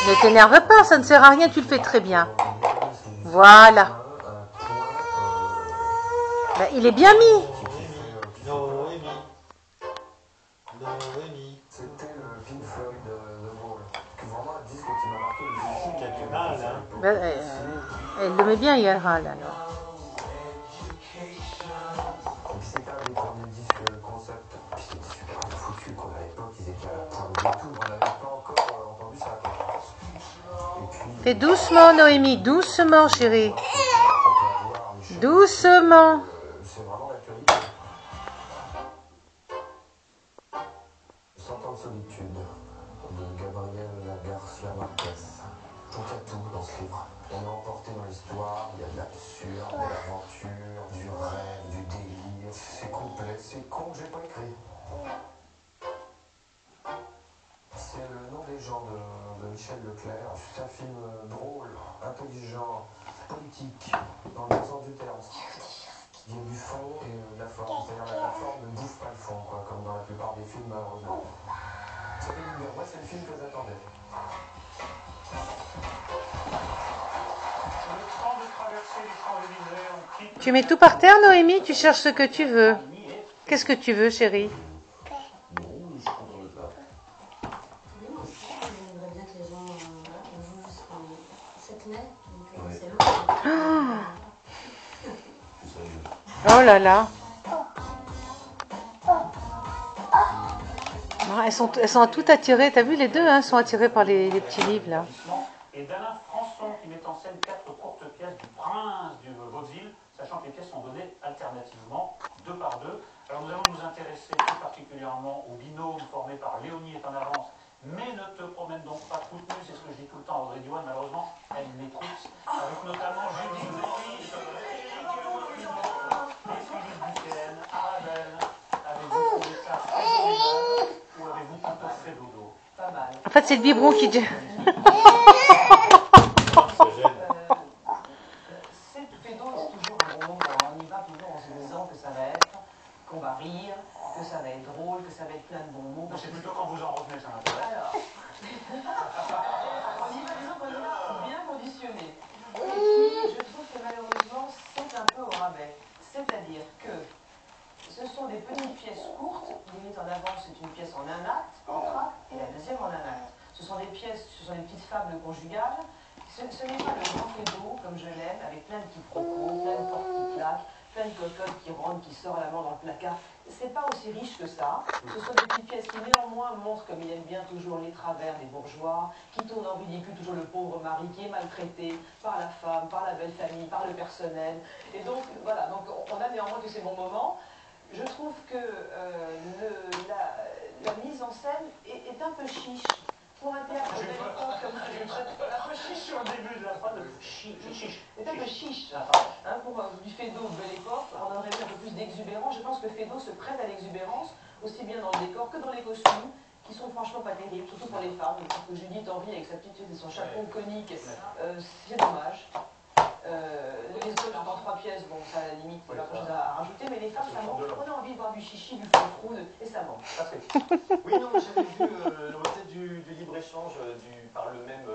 Ne t'énerve pas, ça ne sert à rien, tu le fais très bien. Voilà. Ben, il est bien mis. Noémie. C'était le Pink Floyd The Wall. Vraiment un disque qui m'a marqué. Qui a du mal, hein. Ben, elle le met bien, Yael, alors. C'était un des premiers disques concept. Puis c'était super bien foutu, quoi. À l'époque, ils étaient à la pointe de tout. On n'avait pas encore entendu ça, quoi. Fais doucement, Noémie, doucement, chérie. Doucement. C'est vraiment l'actualité. 100 ans de solitude de Gabriel Garcia Marquez. Donc il y a tout dans ce livre. On est emporté dans l'histoire, il y a de l'absurde, de l'aventure, du rêve, du délire. C'est complet, c'est con que j'ai pas écrit. C'est le nom des gens de Michel Leclerc. C'est un film drôle, intelligent, politique, dans le bon sens du terme. Il y a du fond et de la forme. C'est-à-dire la forme ne bouffe pas le fond, quoi, comme dans la plupart des films, malheureusement. Moi, c'est le film que j'attendais. Tu mets tout par terre, Noémie, tu cherches ce que tu veux. Qu'est-ce que tu veux, chérie? Oh là là. Elles sont toutes attirées. T'as vu les deux, hein, sont attirées par les petits livres là. Et d'Alain Françon qui met en scène 4 courtes pièces du Prince du Vaudeville, sachant que les pièces sont données alternativement, 2 par 2. Alors nous allons nous intéresser plus particulièrement au binôme formé par Léonie est en avance, mais ne te promène donc pas toute nue, c'est ce que je dis tout le temps à Audrey Diwan, malheureusement elle m'écoute, avec notamment Julie Zéry, Philippe Buquet, Arabelle. Avez-vous trouvé ça phénoménal ou avez-vous plutôt fait dodo? Pas mal. En fait, c'est le biberon qui... qu'on va rire, que ça va être drôle, que ça va être plein de bons mots. C'est plutôt quand vous en revenez, ça m'intéresse. Alors, on y va, disons qu'on y va bien conditionné. Et puis, je trouve que malheureusement, c'est un peu au rabais. C'est-à-dire que ce sont des petites pièces courtes. Limite en avance, c'est une pièce en un acte, en tract, et la deuxième en un acte. Ce sont des pièces, ce sont des petites fables conjugales. Ce n'est pas le grand d'eau, comme je l'aime, avec plein de quiproquos, plein de portes qui claquent, plein de cocottes qui rentrent, qui sortent la main dans le placard. C'est pas aussi riche que ça. Ce sont des petites pièces qui néanmoins montrent, comme il aime bien toujours, les travers des bourgeois, qui tournent en ridicule toujours le pauvre mari qui est maltraité par la femme, par la belle famille, par le personnel. Et donc voilà, donc on a néanmoins que ces bons moments. Je trouve que la mise en scène est un peu chiche. Pour un théâtre de belle époque comme ça, un peu chiche sur le début de la phrase. Chiche. c'est un peu chiche. Hein, pour du Feydeau de belle époque, on aurait mis un peu plus d'exubérance. Je pense que Feydeau se prête à l'exubérance, aussi bien dans le décor que dans les costumes, qui sont franchement pas terribles, surtout pour les femmes. Parce que Judith Henry avec sa petite et son chapeau conique, c'est dommage. Les autres dans 3 pièces, bon, ça à la limite, il n'y a pas grand chose à rajouter, mais les femmes, ça manque. On a envie de voir du chichi, du froufrou, et ça manque. Oui, non, j'avais vu le recette du libre-échange par le même